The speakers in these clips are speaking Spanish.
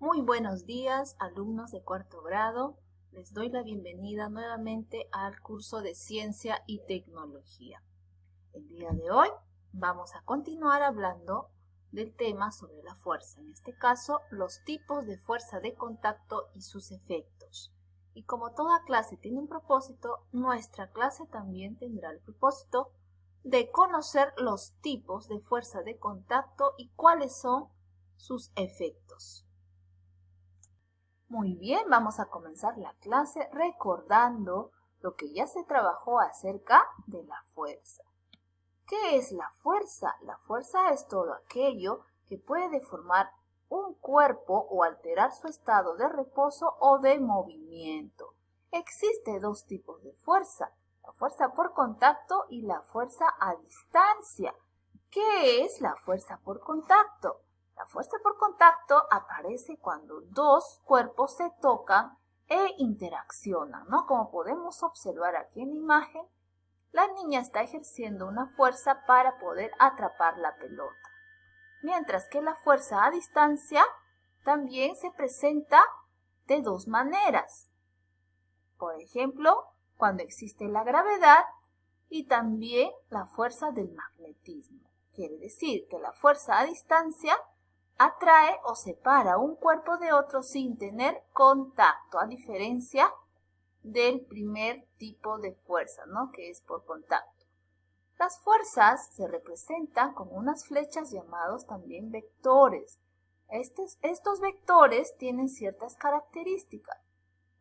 Muy buenos días, alumnos de cuarto grado. Les doy la bienvenida nuevamente al curso de Ciencia y Tecnología. El día de hoy vamos a continuar hablando del tema sobre la fuerza, en este caso, los tipos de fuerza de contacto y sus efectos. Y como toda clase tiene un propósito, nuestra clase también tendrá el propósito de conocer los tipos de fuerza de contacto y cuáles son sus efectos. Muy bien, vamos a comenzar la clase recordando lo que ya se trabajó acerca de la fuerza. ¿Qué es la fuerza? La fuerza es todo aquello que puede deformar un cuerpo o alterar su estado de reposo o de movimiento. Existen dos tipos de fuerza, la fuerza por contacto y la fuerza a distancia. ¿Qué es la fuerza por contacto? La fuerza por contacto aparece cuando dos cuerpos se tocan e interaccionan, ¿no? Como podemos observar aquí en la imagen, la niña está ejerciendo una fuerza para poder atrapar la pelota. Mientras que la fuerza a distancia también se presenta de dos maneras. Por ejemplo, cuando existe la gravedad y también la fuerza del magnetismo. Quiere decir que la fuerza a distancia atrae o separa un cuerpo de otro sin tener contacto, a diferencia del primer tipo de fuerza, ¿no? Que es por contacto. Las fuerzas se representan con unas flechas llamados también vectores. Estos vectores tienen ciertas características.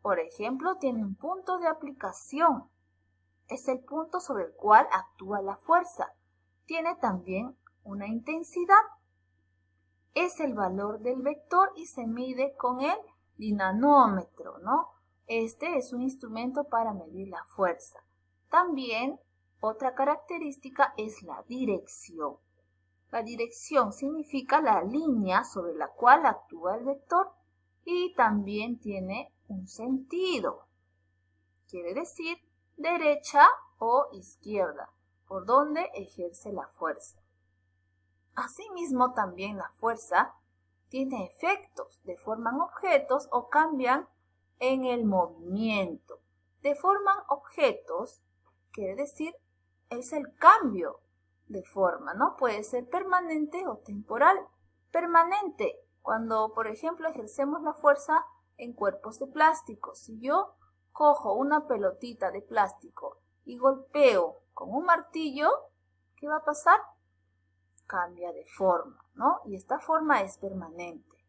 Por ejemplo, tiene un punto de aplicación. Es el punto sobre el cual actúa la fuerza. Tiene también una intensidad. Es el valor del vector y se mide con el dinamómetro, ¿no? Este es un instrumento para medir la fuerza. También otra característica es la dirección. La dirección significa la línea sobre la cual actúa el vector y también tiene un sentido. Quiere decir derecha o izquierda, por donde ejerce la fuerza. Asimismo, también la fuerza tiene efectos, deforman objetos o cambian en el movimiento. Deforman objetos, quiere decir, es el cambio de forma, ¿no? Puede ser permanente o temporal. Permanente, cuando, por ejemplo, ejercemos la fuerza en cuerpos de plástico. Si yo cojo una pelotita de plástico y golpeo con un martillo, ¿qué va a pasar? Cambia de forma, ¿no? Y esta forma es permanente.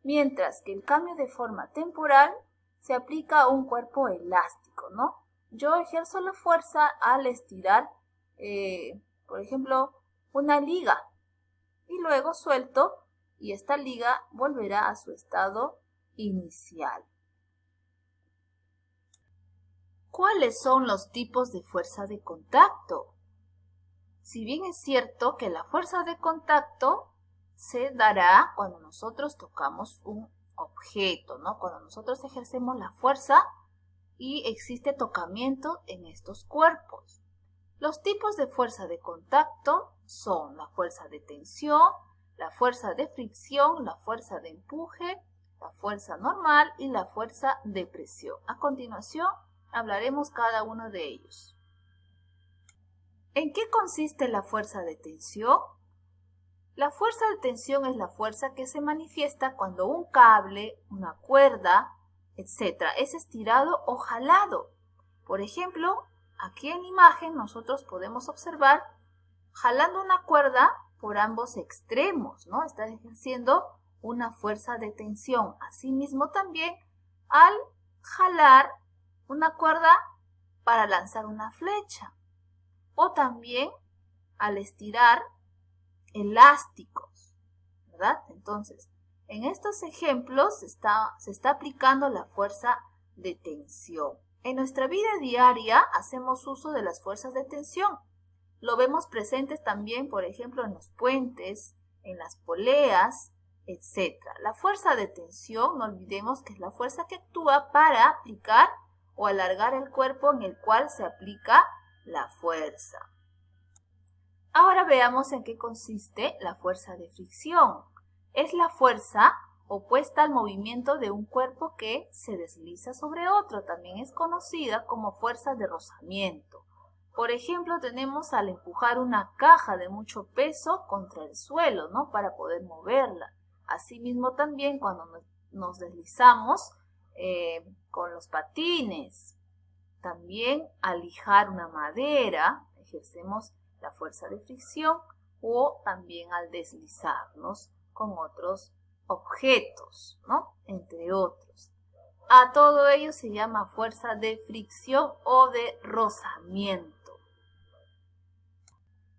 Mientras que el cambio de forma temporal se aplica a un cuerpo elástico, ¿no? Yo ejerzo la fuerza al estirar, por ejemplo, una liga y luego suelto y esta liga volverá a su estado inicial. ¿Cuáles son los tipos de fuerza de contacto? Si bien es cierto que la fuerza de contacto se dará cuando nosotros tocamos un objeto, ¿no? Cuando nosotros ejercemos la fuerza y existe tocamiento en estos cuerpos. Los tipos de fuerza de contacto son la fuerza de tensión, la fuerza de fricción, la fuerza de empuje, la fuerza normal y la fuerza de presión. A continuación hablaremos cada uno de ellos. ¿En qué consiste la fuerza de tensión? La fuerza de tensión es la fuerza que se manifiesta cuando un cable, una cuerda, etc. es estirado o jalado. Por ejemplo, aquí en la imagen nosotros podemos observar jalando una cuerda por ambos extremos, ¿no? Está ejerciendo una fuerza de tensión. Asimismo también al jalar una cuerda para lanzar una flecha. O también al estirar elásticos, ¿verdad? Entonces, en estos ejemplos se está aplicando la fuerza de tensión. En nuestra vida diaria hacemos uso de las fuerzas de tensión. Lo vemos presentes también, por ejemplo, en los puentes, en las poleas, etc. La fuerza de tensión, no olvidemos que es la fuerza que actúa para aplicar o alargar el cuerpo en el cual se aplica la fuerza. Ahora veamos en qué consiste la fuerza de fricción. Es la fuerza opuesta al movimiento de un cuerpo que se desliza sobre otro. También es conocida como fuerza de rozamiento. Por ejemplo, tenemos al empujar una caja de mucho peso contra el suelo, ¿no? Para poder moverla. Asimismo también cuando nos deslizamos con los patines. También al lijar una madera, ejercemos la fuerza de fricción, o también al deslizarnos con otros objetos, ¿no? Entre otros. A todo ello se llama fuerza de fricción o de rozamiento.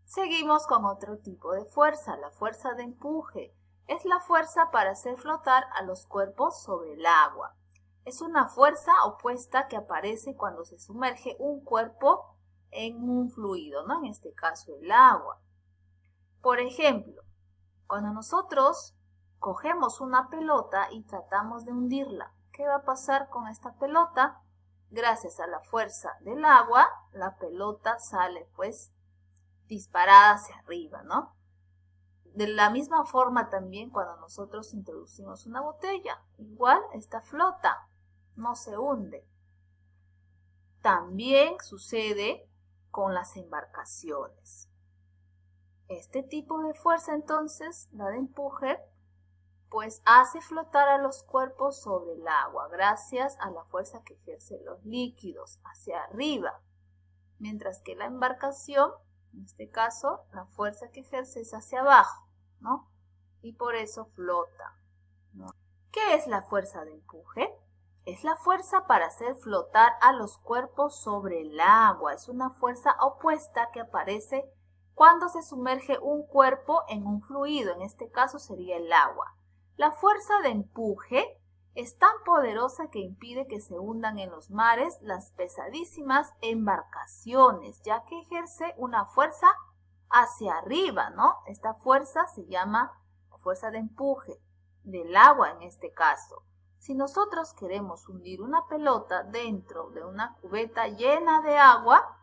Seguimos con otro tipo de fuerza, la fuerza de empuje. Es la fuerza para hacer flotar a los cuerpos sobre el agua. Es una fuerza opuesta que aparece cuando se sumerge un cuerpo en un fluido, ¿no? En este caso el agua. Por ejemplo, cuando nosotros cogemos una pelota y tratamos de hundirla, ¿qué va a pasar con esta pelota? Gracias a la fuerza del agua, la pelota sale pues disparada hacia arriba, ¿no? De la misma forma también cuando nosotros introducimos una botella, igual esta flota, no se hunde. También sucede con las embarcaciones. Este tipo de fuerza entonces, la de empuje, pues hace flotar a los cuerpos sobre el agua gracias a la fuerza que ejercen los líquidos hacia arriba. Mientras que la embarcación, en este caso, la fuerza que ejerce es hacia abajo, ¿no? Y por eso flota, ¿no? ¿Qué es la fuerza de empuje? Es la fuerza para hacer flotar a los cuerpos sobre el agua. Es una fuerza opuesta que aparece cuando se sumerge un cuerpo en un fluido, en este caso sería el agua. La fuerza de empuje es tan poderosa que impide que se hundan en los mares las pesadísimas embarcaciones, ya que ejerce una fuerza hacia arriba, ¿no? Esta fuerza se llama fuerza de empuje, del agua en este caso. Si nosotros queremos hundir una pelota dentro de una cubeta llena de agua,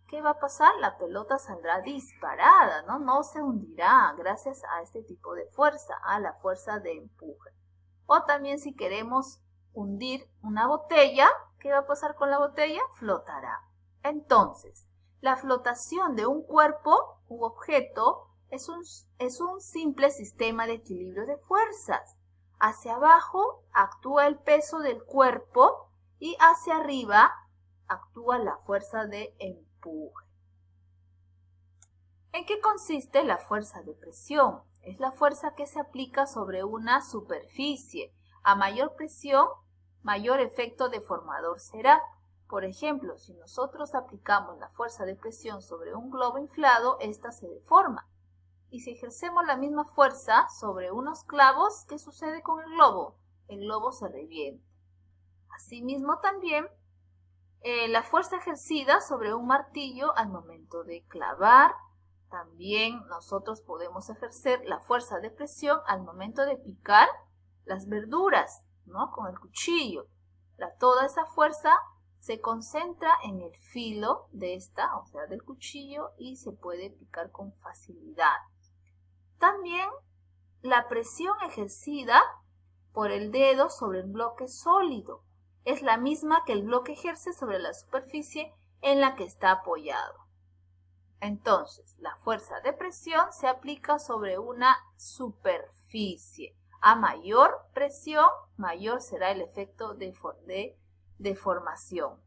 ¿qué va a pasar? La pelota saldrá disparada, ¿no? No se hundirá gracias a este tipo de fuerza, a la fuerza de empuje. O también si queremos hundir una botella, ¿qué va a pasar con la botella? Flotará. Entonces, la flotación de un cuerpo u objeto es un simple sistema de equilibrio de fuerzas. Hacia abajo actúa el peso del cuerpo y hacia arriba actúa la fuerza de empuje. ¿En qué consiste la fuerza de presión? Es la fuerza que se aplica sobre una superficie. A mayor presión, mayor efecto deformador será. Por ejemplo, si nosotros aplicamos la fuerza de presión sobre un globo inflado, ésta se deforma. Y si ejercemos la misma fuerza sobre unos clavos, ¿qué sucede con el globo? El globo se revienta. Asimismo también, la fuerza ejercida sobre un martillo al momento de clavar. También nosotros podemos ejercer la fuerza de presión al momento de picar las verduras, ¿no? Con el cuchillo. Toda esa fuerza se concentra en el filo de o sea, del cuchillo, y se puede picar con facilidad. También la presión ejercida por el dedo sobre el bloque sólido es la misma que el bloque ejerce sobre la superficie en la que está apoyado. Entonces, la fuerza de presión se aplica sobre una superficie. A mayor presión, mayor será el efecto de deformación.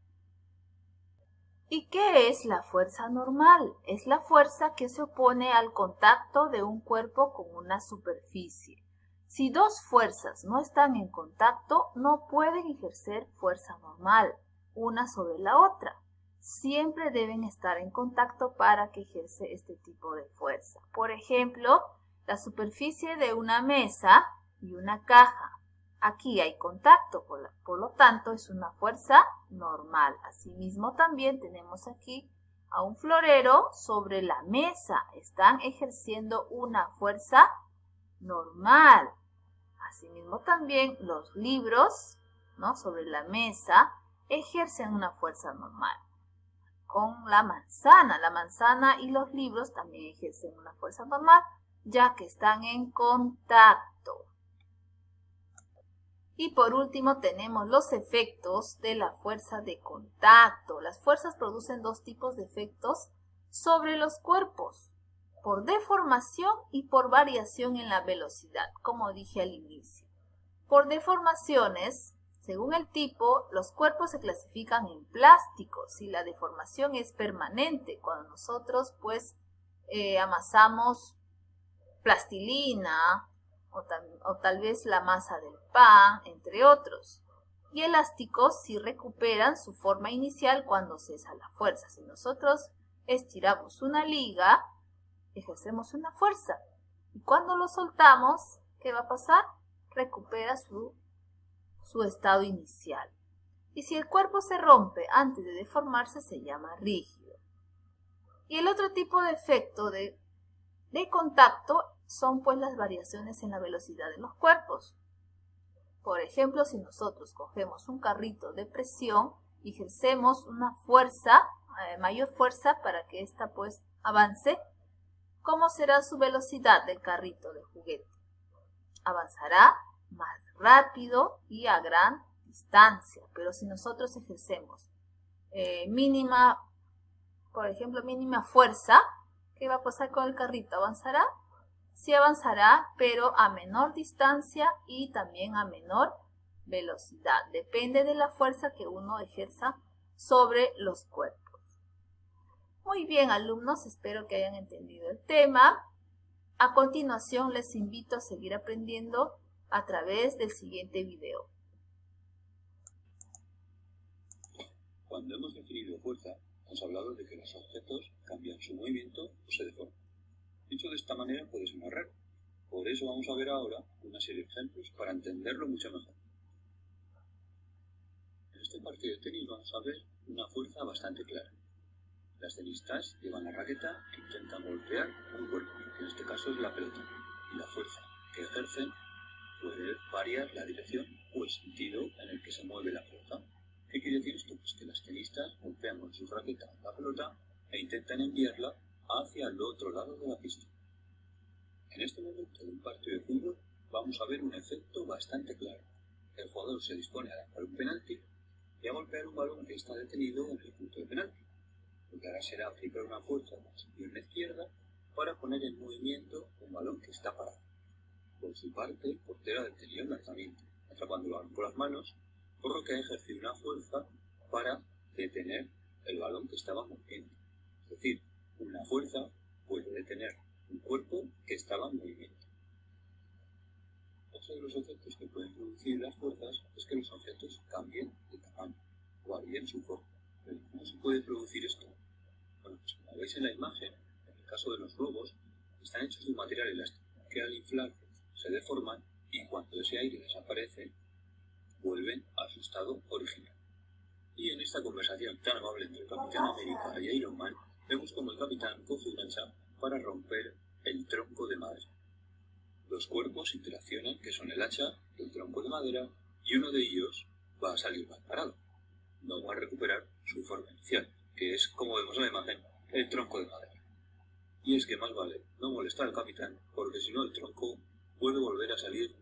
¿Y qué es la fuerza normal? Es la fuerza que se opone al contacto de un cuerpo con una superficie. Si dos fuerzas no están en contacto, no pueden ejercer fuerza normal, una sobre la otra. Siempre deben estar en contacto para que ejerce este tipo de fuerza. Por ejemplo, la superficie de una mesa y una caja. Aquí hay contacto, por lo tanto es una fuerza normal. Asimismo también tenemos aquí a un florero sobre la mesa. Están ejerciendo una fuerza normal. Asimismo también los libros, ¿no? Sobre la mesa ejercen una fuerza normal. Con la manzana y los libros también ejercen una fuerza normal, ya que están en contacto. Y por último tenemos los efectos de la fuerza de contacto. Las fuerzas producen dos tipos de efectos sobre los cuerpos, por deformación y por variación en la velocidad, como dije al inicio. Por deformaciones, según el tipo, los cuerpos se clasifican en plásticos y la deformación es permanente. Cuando nosotros amasamos plastilina o tal vez la masa del pan, entre otros. Y elásticos si recuperan su forma inicial cuando cesa la fuerza. Si nosotros estiramos una liga, ejercemos una fuerza. Y cuando lo soltamos, ¿qué va a pasar? Recupera su estado inicial. Y si el cuerpo se rompe antes de deformarse, se llama rígido. Y el otro tipo de efecto de contacto son las variaciones en la velocidad de los cuerpos. Por ejemplo, si nosotros cogemos un carrito de presión y ejercemos una fuerza, mayor fuerza para que ésta avance, ¿cómo será su velocidad del carrito de juguete? Avanzará más rápido y a gran distancia. Pero si nosotros ejercemos mínima fuerza, ¿qué va a pasar con el carrito? ¿Avanzará? Sí avanzará, pero a menor distancia y también a menor velocidad. Depende de la fuerza que uno ejerza sobre los cuerpos. Muy bien, alumnos, espero que hayan entendido el tema. A continuación, les invito a seguir aprendiendo a través del siguiente video. Cuando hemos definido fuerza, hemos hablado de que los objetos cambian su movimiento o se deforman. Dicho de esta manera puede sonar raro. Por eso vamos a ver ahora una serie de ejemplos para entenderlo mucho mejor. En este partido de tenis vamos a ver una fuerza bastante clara. Las tenistas llevan la raqueta e intentan golpear un cuerpo, que en este caso es la pelota, y la fuerza que ejercen puede variar la dirección o el sentido en el que se mueve la pelota. ¿Qué quiere decir esto? Pues que las tenistas golpean con su raqueta la pelota e intentan enviarla hacia el otro lado de la pista. En este momento de un partido de fútbol vamos a ver un efecto bastante claro. El jugador se dispone a lanzar un penalti y a golpear un balón que está detenido en el punto de penalti. Lo que hará será aplicar una fuerza con su pierna izquierda para poner en movimiento un balón que está parado. Por su parte, el portero ha detenido el lanzamiento, atrapando el balón con las manos, por lo que ha ejercido una fuerza para detener el balón que estaba moviendo. Es decir, una fuerza puede detener un cuerpo que estaba en movimiento. Otro de los efectos que pueden producir las fuerzas es que los objetos cambien de tamaño o varíen su forma. Pero ¿cómo se puede producir esto? Bueno, pues como veis en la imagen, en el caso de los globos, están hechos de un material elástico que al inflarse se deforman y cuando ese aire desaparece, vuelven a su estado original. Y en esta conversación tan amable entre el Capitán América y Iron Man, vemos como el capitán coge un hacha para romper el tronco de madera. Los cuerpos interaccionan, que son el hacha y el tronco de madera, y uno de ellos va a salir mal parado. No va a recuperar su forma inicial, que es, como vemos en la imagen, el tronco de madera. Y es que más vale no molestar al capitán, porque si no el tronco puede volver a salir